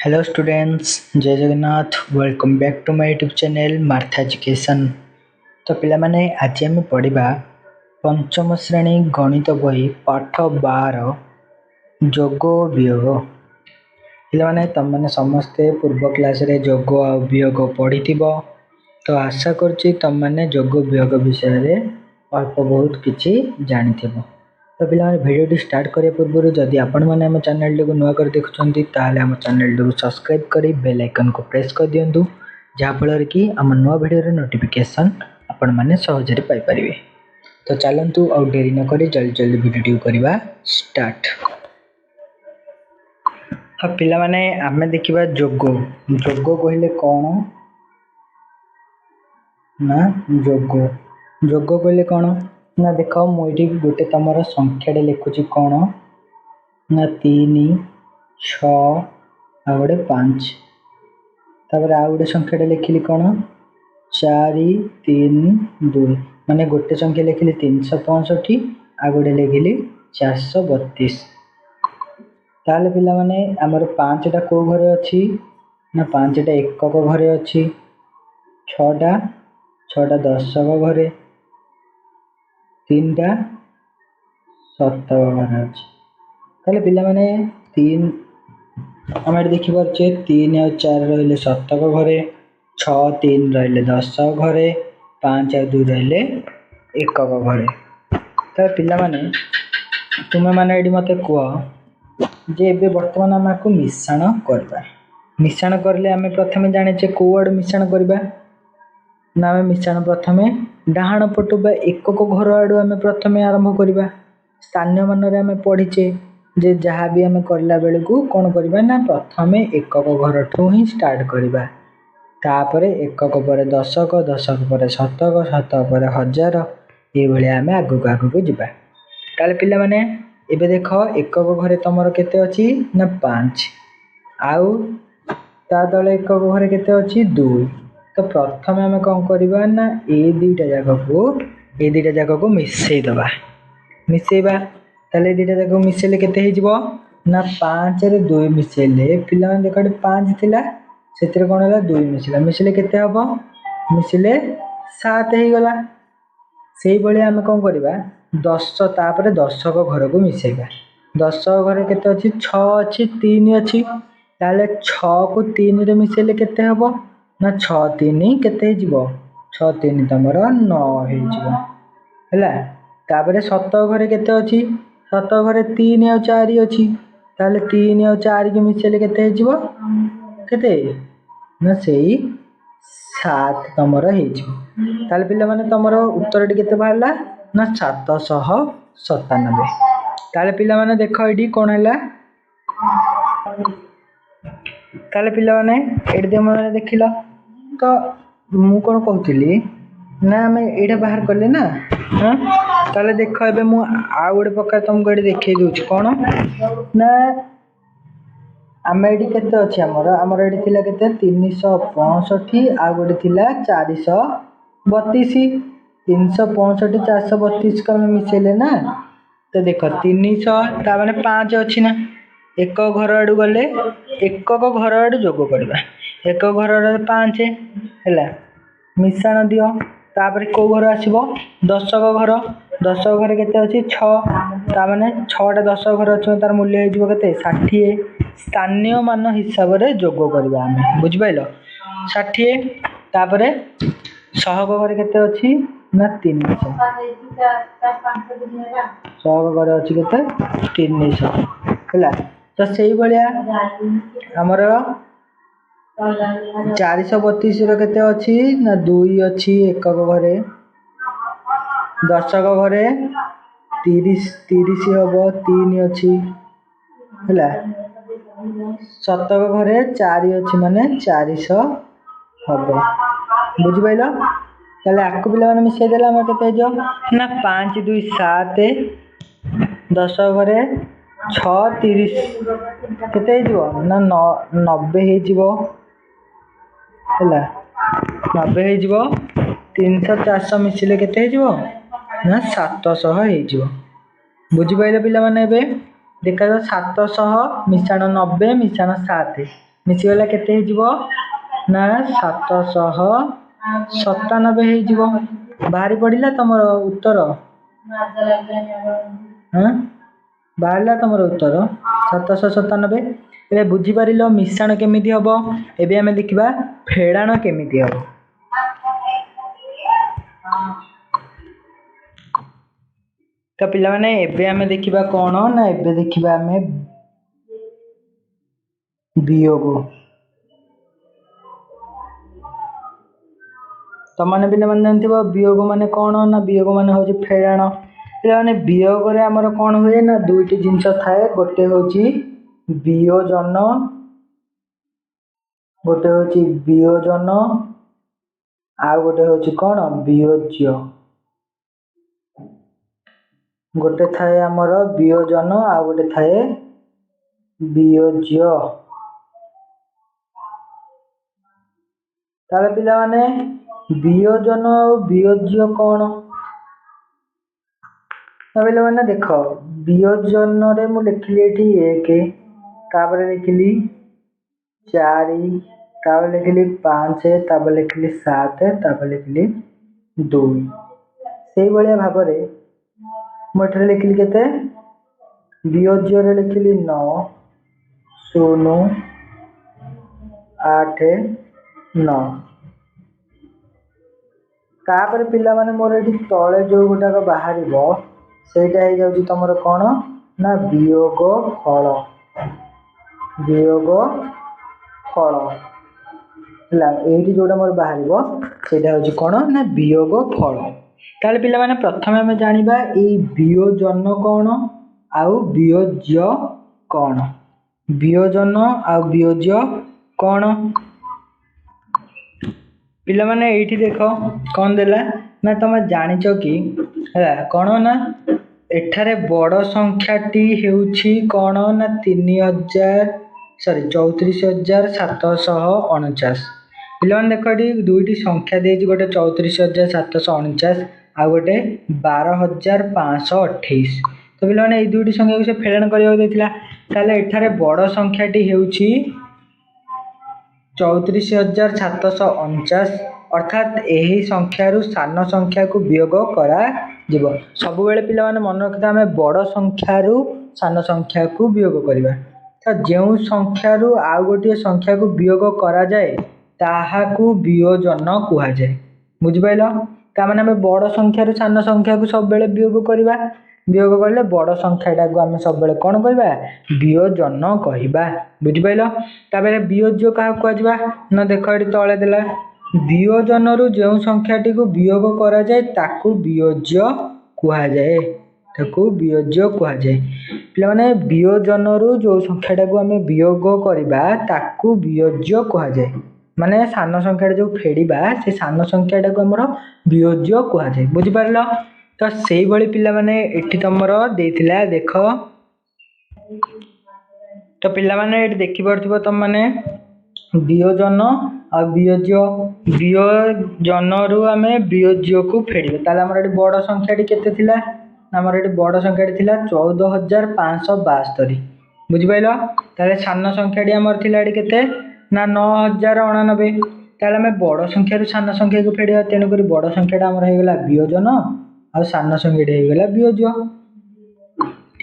Hello students, जय Jagannath. Welcome back to my YouTube channel math education. तो पिला माने आज आम पढ़ा पंचम श्रेणी गणित बही पाठ 12 जोग वियोग। पिला माने तुम माने समस्ते पूर्व क्लास रे जोग और वियोग पढ़ी। तो आशा करुच्ची तुम माने जोग वियोग विषय रे अल्प बहुत किछि जानी। तो पिला भिडियो स्टार्ट करने पूर्व जदि आपण मैंने आम चैनल टी नुआ कर देखुं ताल आम चैनल टी सब्सक्राइब कर बेल आइकन को प्रेस कर दिंतु, जहाँफल कि आम नुआ भिडियो नोटिफिकेशन आपण मैंने सहज पाइपर। तो चलतु और डेरी नक जल्दी जल्दी भिडियो करवा स्टार्ट। हाँ पिला माने आमे देखिबा जोग। जोग कहले कौन ना जोग जोग कहले कौन ना देख मुझे गोटे तुम संख्या लिखुची कौन ना 3 6 आ गए 5। तापर आ गए संख्या लिखिली कौन 4 3 2। माने गोटे संख्या लिखिली 365 आ गए लिखिली 432। ताले पिला माने आमर 5टा को घरे अच्छी ना 5टा एकक घरे अच्छी, 6टा 10 घरे, 3टा शतक घरे अच्छी। ताले पिला माने 3 आम देखी पारे 3 और 4 रही शतक घरे, 6 3 रही 10 घरे, 5 और 2 रही एकक घरे। तो पिला माने तुम्हें माने ये मत कह जे एबे वर्तमान आम आपको मिश्रण करवा। मिश्रण करले आम प्रथम जाने को वर्ड मिश्रण करवा ना आम मिश्रण प्रथम डाहाण पटु एकक घर आड़ू आम प्रथम आरंभ करवा। स्थानीय मान आम पढ़ीचे जे जहाँ भी आम करला बेले को कौन करवा ना प्रथम एकक घर ठू ही स्टार्ट करवा। तापर एकक पर दशक, दशक पर शतक, शतक पर हजार, ये भाया आम आगक आगक जावा। ताले पिला माने एबे देख एकक घरे तुमर केते अछि ना 5 आउ ता तले एकक घरे केते अछि 2। तो प्रथम आम कौन करवा ना ए दुईटा जाक को मिसई दबा। मिसेबा ताले दुईटा जाक मिसेले केते हे जिवो ना 5 रे 2 मिसेले पिला देख 5 थिला सेतिर कोन हला 2 मिसला मिसले केते हबो मिसले 7 हे गला। सेही बळे आम कौन करवा 10 तापर दशक घर को मिसेबा। 10 घरे केते अछि 6 अछि 3 अछि, ताले 6 को 3 रे मिसेले केते हबो ना 6 3 केते हे जिवो 6 3 तमर 9 हे जिवो हैला। तापर शतक घरे केते अछि 7 घरे 3 और 4 अछि, ताले 3 और 4 के मिसेले केते हे जिवो केते ना सेही 7 तमर हे जिवो। ताले पिला माने तमर उत्तर टी केते बाहरला ना 797। ताले पिला माने देखो एडी कोन हैला ताले पिला माने एडी दे माने देखिलो। तो मु कोन कहउतली ना हमें एडा बाहर करले ना। हां ताले देखो एबे मु आ गोटे प्रकार तुमको एडी देखै दउछ कोन ना आम एडी केते अछि हमर एडी थिला केते 365 आ गोटे थिला 432। 365 432 का मिसेले ना। तो देखो 300 ता माने 5 अछि ना एक घर आडू गले एकक घर आडू जोग करबा। एक घर आडू 5 हैला मिश्रण दियो। तापर को घर आसीबो दशक घर। दशक घर केते अछि 6 ता माने 6टा 10 घर अछि तार मूल्य हे जिवो केते 60। स्थानीय मान हिसाब रे जोग करबा हम बुझ पाइलो 60। तापर सहग घर केते अछि ना 300। सहग घर अछि केते 300 हैला। तो सेही बलिया हमर 432 रो केते अछि ना 2 अछि एकक घरे। दशक घरे 30 हबो 3 अछि हैला। शतक घरे 4 अछि माने 400 हबो बुझ पाइलो। ताले आकु पिला माने मिसै देला हम केते जो ना 5 2 7 10 घरे 6 30 केते हे जिवो ना 90 हे जिवो हैला। 90 हे जिवो 300 400 मिसले केते हे जिवो ना 700 हे जिवो बुझि पाइले पिला माने एबे देखा 700 मिश्रण 90 मिश्रण 7 मिसीगला केते ना 797 हो बाहरी पड़ा तुम उत्तर बाहर तुम उत्तर 797 ए बुझीपार मिश्रण केमी हम एवं आम देखा फेड़ाण केमी हम तो पिला माने एबे आमे देखिबा कोन ना एबे देखिबा आमे वियोग तो माने पिला माने जानथिबो वियोग माने कोन ना वियोग माने होची फेड़ाण पिला माने वियोग रे हमर कोन होय ना दुईटी जिंस थाए गोटे होची वियोजन गोटे होची वियोजन आ गोटे होची कोन वियोज्य गोटे थाए आमर वियोजन आ गोटे थाए वियोज्य ताले पिला माने वियोजन और वियोज्य कौन पिला माने देख वियोजन रे मु लिखली एठी 1 तापर लिखली 4 तापर लिखली 5 तापर लिखली 7 तापर लिखली 2 से भलिया भाव रे मोठे लिखली केते वियोज्य रे लिखली 9 0 8 9 तापर पिला माने मोर एठी तळे जो गोटाक बाहरिबो सेटा हे जाउची तमरो कोन ना वियोग फल ला एठी जोटा मोर बाहरिबो सेटा होची कोन ना वियोग फल ताले पिला माने प्रथमे हम जानिबा ए वियोजन कोन आउ वियोज्य कोन वियोजन आउ वियोज्य कोन पिला माने एठी देखो कौन देला ना तुम जानिच कि है कौन ना एठारे बड़ संख्याटी हेउछि कौन ना 34,749 पिला माने देखो एठी दुईटी संख्या देछि गोटे 34,749 आ गोटे 12,528 तो पिला माने ए दुईटी संख्या को से फेड़ाण करिया देथिला ताले एठारे बड़ संख्याटी हेउछि 34,749 अर्थात यही संख्यारु सान संख्या को वियोग करा जीव सब बेले पिला माने मन रखिता हमें बड़ संख्यारु सान संख्या को वियोग करिबा तो जेउ संख्यारु आ गोटे संख्या को वियोग करा जाए ताहाकू वियोजन कुहा जाए बुझि पाइलो ता माने हमें बड़ संख्यारु सान संख्या को सब बेले वियोग करिबा वियोग करले बड़ संख्याटा को आमे सब बेले कोन कहबा वियोजन कहबा बुझि पाइलो ताबे वियोज्य का कहवा जिबा न देखो एठी तळे देला वियोजन रु जो संख्याटी को वियोग करा जाए ताकू वियोज्य कुहा जाए ताकू वियोज्य कुहा जाए पिला माने वियोजन रु जो संख्याटा को आमे वियोग करबा ताकू वियोज्य कुहा जाए माने सान संख्याटा जो फेड़ीबा से सान संख्याटा को हमर वियोज्य कुहा जाए बुझि पारलो तो सेही बळी पिला माने एठी तमरो देथिला देखो तो पिला माने एठी देखि परथिबो तम माने वियोजन आ वियोज्य वियोजन रु आमे वियोज्य को फेड़िबे ताले हमर एठी बड़ संख्याटी केते थिला हमर एठी बड़ संख्याटी थिला 14,572 बुझि पाइलो ताले सान संख्याटी हमर थिला एठी केते ना 9,089 ताले हमें बड़ संख्या रु सान संख्या को फेड़िया तेनु करी बड़ संख्याटा हमर हे गेला वियोजन आ सान संख्याटी हे गेला वियोज्य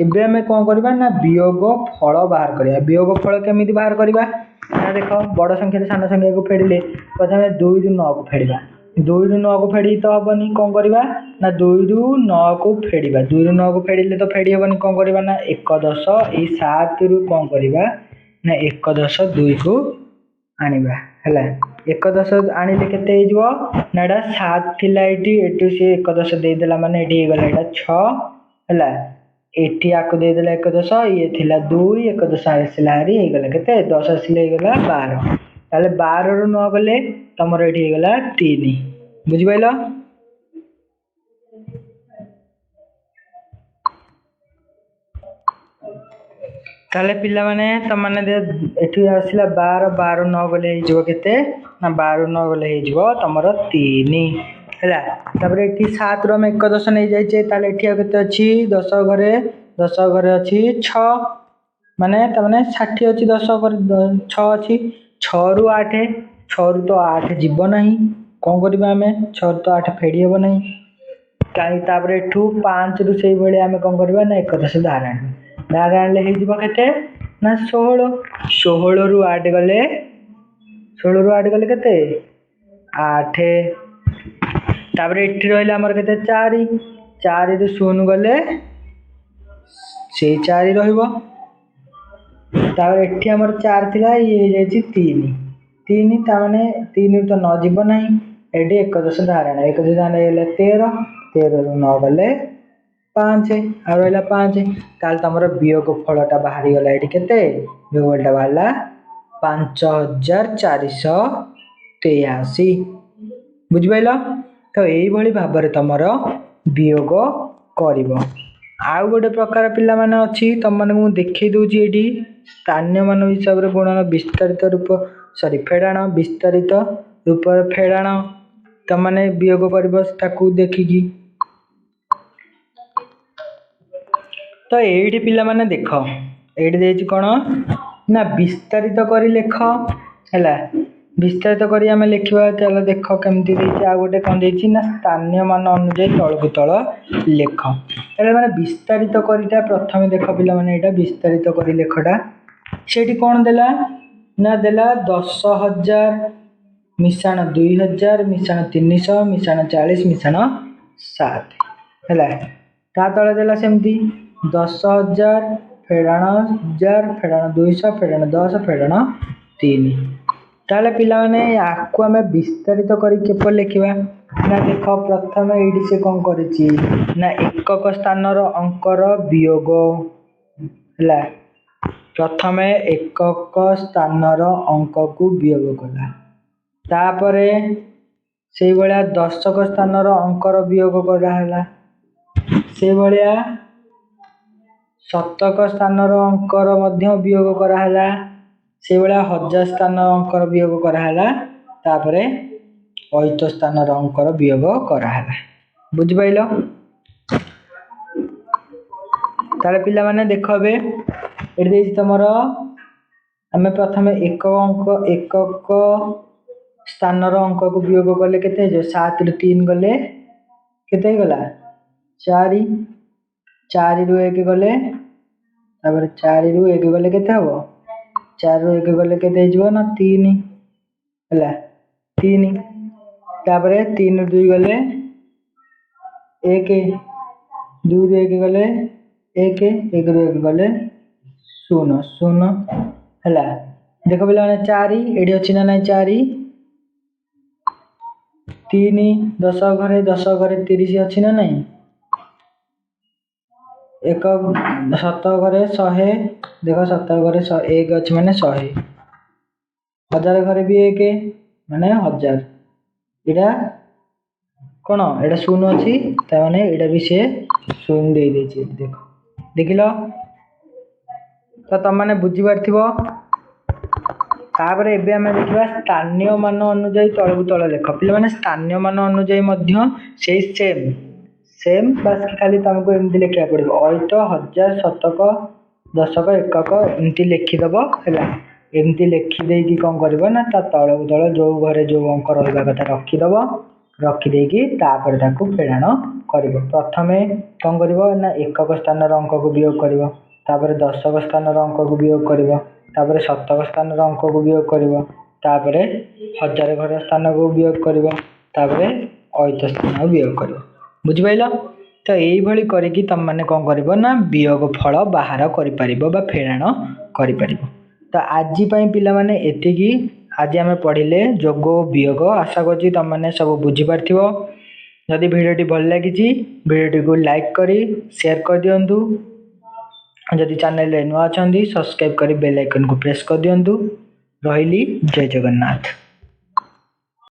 एबे हमें कोन करबा ना वियोग फल बाहर करिया वियोग फल केमिति बाहर करिबा ना देखो बड़ संख्या रे सान संख्या को फेड़िले प्रथमे 2 रु 9 को फेड़िबा 2 रु 9 को फेड़ी तो हबनी कोन करबा ना 2 रु 9 को फेड़िबा 2 रु 9 को फेड़िले तो फेड़ी हबनी कोन करबा ना 11 ए 7 रु कोन करबा ना 11 2 को आनिबा हला 11 आनिले केते हे जबो ना एटा 7 थिला एटू से 11 दे देला माने एठी हे गला एटा 6 हला एठी आको दे देला 11 ये थिला 2 11 आसिला हरी हे गला केते 10 आसिले हे गला 12 ताले 12 रु 9 गले तमरो एठी हे गला 3 बुझि पाइलो ताले पिला माने त माने एठी आसिला 12 12 9 गले हे जबो केते ना 12 9 गले हे जबो तमरो 3 हला तापर एठी 7 रो में 11 नै जाय छै ताले एठी केते अछि 10 घरे अछि 6 माने तमने 60 अछि 10 कर 6 अछि 6 रु 8 6 रु तो 8 जीव नहीं कोन करबा हमें 6 तो 8 फेडी हेबो नहीं काई तापरे एठू 5 रु सेई भली हमें कोन करबा ना एक दश धार आनले हे जीव केते ना 16 16 रु 8 गले 16 रु 8 गले केते 8 तापरे एठी रहले हमर केते 4 4 रु 0 गले से 4 रहइबो तापर एठी हमर 4 थिला ये जेछि 3 3 ता माने 3 तो न जीव नहीं एडी एक दश धारण एक दश धारण हेले 13 13 रु 9 गले 5 आ रहला 5 ताल तमरो वियोग फलटा बाहरी गला एठी केते वियोग फलटा बाहरला 5483 बुझि पाइलो तो एई भली भाबरे तमरो वियोग करिवो आउ गोटे प्रकार पिला माने अछि तम माने मु देखै दोछि एठी स्थानीय मान हिसाब रे गुणन विस्तारित रूप सॉरी फेडाण विस्तारित रूप फेडाण तम माने वियोग करबो ताकू देखिकी तो एठी पिला माने देखो एठी देछि कोन ना विस्तारित करी लेख हैला विस्तारित करी हमें लिखवा चलो देखो केमती देछि आ गोटे कोन देछि ना स्थानीय मान अनुसार तळकु तळ लेख एले माने विस्तारित करीटा प्रथम देखो पिला माने एटा विस्तारित करी लेखटा सेठी कोन देला ना देला 10000 मिशाण 2000 मिशाण 300 मिशाण 40 मिशाण 7 हैला ता तळे देला सेमती 10000 फेडाण 1000 फेडाण 200 फेडाण 10 फेडाण 3 ताले पिला माने आकु हमें विस्तारित करी केपर लिखिबा ना देखो प्रथम एडी से कोन करिछि ना एकक स्थानर अंकर वियोग हला प्रथम एकक स्थानर अंक को वियोग कला तापरे से भलिया दशक स्थानर अंकर वियोग करा हला से भलिया शतक स्थानर अंकर मध्य वियोग करा हला से भलिया 1000 स्थान अंकर वियोग करा हला तापरे 8 स्थानर अंकर वियोग करा हला बुझि पाइलो ताले पिला माने देखबे एडी देछि तमरो हमें प्रथम एकक स्थानर अंक को वियोग करले केते जो 7 रु 3 गले केते गला 4 4 रु 1 गले तापर 4 रु 1 गले केते हबो 4 रु 1 गले केते हिजबो ना 3 हला 3 तापर 3 रु 2 गले 1 2 रु 1 गले 1 1 रु 1 गले 0 0 हला देखो पिला माने 4 एडी अछि ना नै 4 3 10 घरे 30 अछि ना नै एक 7 घरे 100 देखो 7 घरे 1 अछि माने 100 1000 घरे भी 1 माने 1000 एडा कोन एडा 0 अछि त माने एडा भी से 0 दे देछि देखो देखिलो तो तम माने बुझी पारथिबो तापर एबे हमें देखिबा स्थानीय मान अनुसार तळकु तळ लेख पिला माने स्थानीय मान अनुसार मध्य सेम सेम बस खाली तुमको एमती लिखा पड़ो 8 1000 शतक दशक एकक एमती लिखि दबो हैला एमती लिखि देकी कोन करबो ना ता तळकु तळ जो घरे जो अंक रहबा कथा रखि दबो रखि देकी तापर ताकू फेडाण करबो प्रथमे कोन करबो ना एकक स्थानर अंक को वियोग करबो तापर दशक स्थानर अंक को वियोग करबो तापर शतक स्थानर अंक को वियोग करबो तापर 1000 घर स्थान को वियोग करबो तापर 8 स्थान को वियोग करबो बुझि पाइलो तो एई भली करिकी तम माने कोन करबो ना वियोग फल बाहर करि परिबो बा फेडाण करि परिबो तो आजि पई पिला माने एतिकी आज हमें पढ़िले जोग वियोग आशा करछि तम माने सब बुझि पारथिबो जदि वीडियोटी भल लागिछि वीडियोटी को लाइक करी शेयर कर दियंतु जदि चैनल रे नुआ अछंदी सब्सक्राइब करी बेल आइकन को प्रेस कर दियंतु रहिली जय जगन्नाथ।